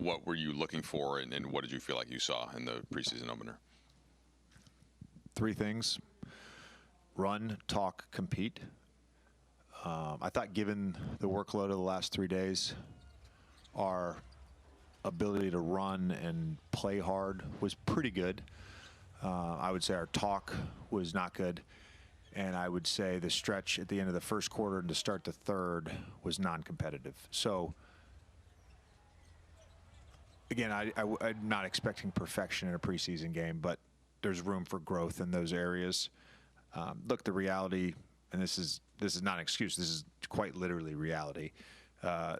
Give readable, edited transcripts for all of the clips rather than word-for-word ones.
what were you looking for, and what did you feel like you saw in the preseason opener? 3 things: run, talk, compete. I thought, given the workload of the last 3 days, our ability to run and play hard was pretty good. I would say our talk was not good. And I would say the stretch at the end of the first quarter and to start the third was non-competitive. So, again, I'm not expecting perfection in a preseason game, but there's room for growth in those areas. Look, the reality, and this is not an excuse, this is quite literally reality.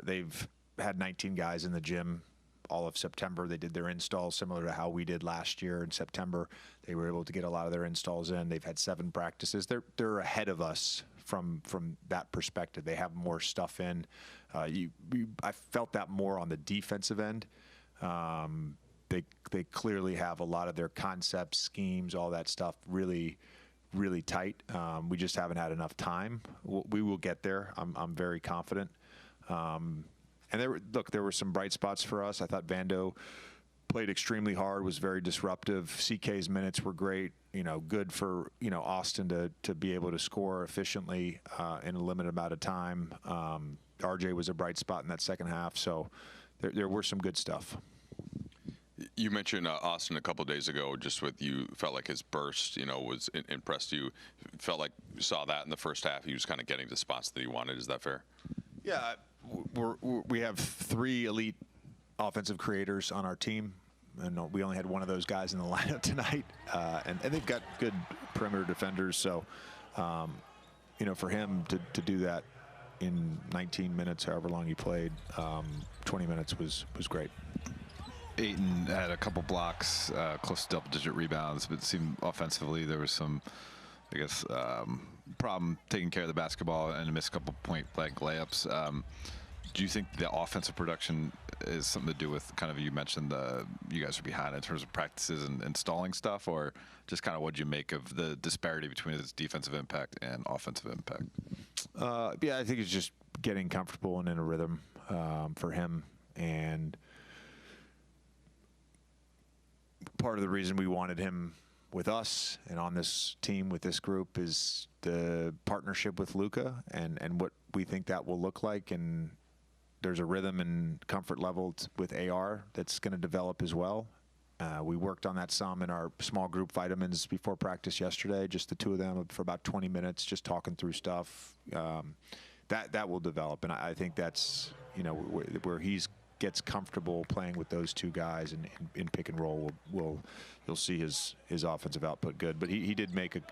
They've had 19 guys in the gym all of September. They did their installs similar to how we did last year in September. They were able to get a lot of their installs in. They've had 7 practices. They're ahead of us from that perspective. They have more stuff in. I felt that more on the defensive end. They clearly have a lot of their concepts, schemes, all that stuff really tight. We just haven't had enough time. We will get there. I'm very confident. And there were some bright spots for us. I thought Vando played extremely hard, was very disruptive. CK's minutes were great. Good for Austin to be able to score efficiently in a limited amount of time. RJ was a bright spot in that second half. So there were some good stuff. You mentioned Austin a couple of days ago, just with you felt like his burst, was impressed you. Felt like you saw that in the first half. He was kind of getting to spots that he wanted. Is that fair? Yeah, we have 3 elite offensive creators on our team, and we only had one of those guys in the lineup tonight. And they've got good perimeter defenders. So, for him to do that in 19 minutes, however long he played, 20 minutes was great. Ayton had a couple blocks, close to double-digit rebounds, but it seemed offensively there was some, problem taking care of the basketball and missed a couple point-blank layups. Do you think the offensive production is something to do with kind of, you mentioned you guys are behind in terms of practices and installing stuff, or just kind of what you make of the disparity between its defensive impact and offensive impact? Yeah, I think it's just getting comfortable and in a rhythm for him. And part of the reason we wanted him with us and on this team with this group is the partnership with Luka and what we think that will look like. And there's a rhythm and comfort level with AR that's going to develop as well. We worked on that some in our small group vitamins before practice yesterday, just the 2 of them for about 20 minutes, just talking through stuff. That will develop. And I think that's, where he's gets comfortable playing with those 2 guys and in pick and roll, you'll see his offensive output good. But he did make a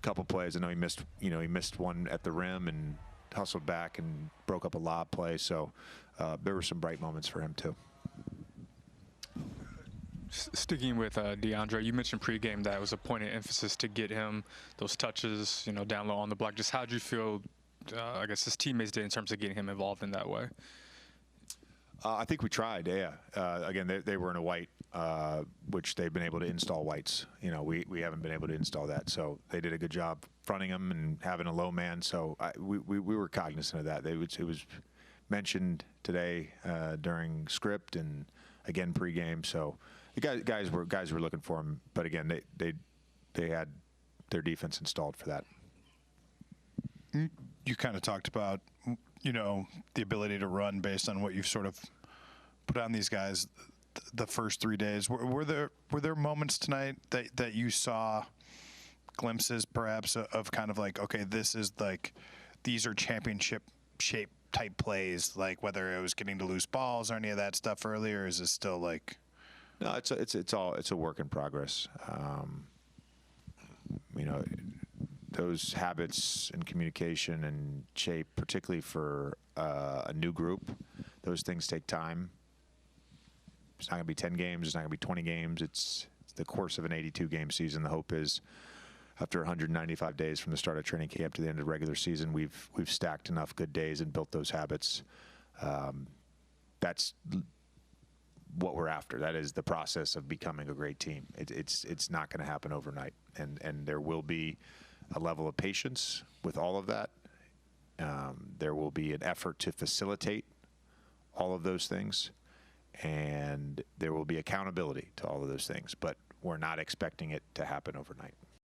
couple plays. I know he missed one at the rim and hustled back and broke up a lob play. So there were some bright moments for him too. Sticking with DeAndre, you mentioned pregame that it was a point of emphasis to get him those touches, down low on the block. Just how did you feel, his teammates did in terms of getting him involved in that way? I think we tried, yeah. Again, they were in a white, which they've been able to install whites. We haven't been able to install that. So they did a good job fronting him and having a low man. So we were cognizant of that. It was mentioned today during script and, again, pregame. So the guys were looking for him. But, again, they had their defense installed for that. You kind of talked about, the ability to run based on what you've sort of put on these guys the first 3 days. Were there moments tonight that you saw glimpses perhaps of kind of like, okay, this is like, these are championship shape type plays, like whether it was getting to loose balls or any of that stuff earlier? Is it still like? No, it's a work in progress. Those habits and communication and shape, particularly for a new group, those things take time. It's not going to be 10 games. It's not going to be 20 games. It's the course of an 82-game season. The hope is after 195 days from the start of training camp to the end of the regular season, we've stacked enough good days and built those habits. That's what we're after. That is the process of becoming a great team. It's not going to happen overnight, and there will be a level of patience with all of that. There will be an effort to facilitate all of those things, and there will be accountability to all of those things, but we're not expecting it to happen overnight.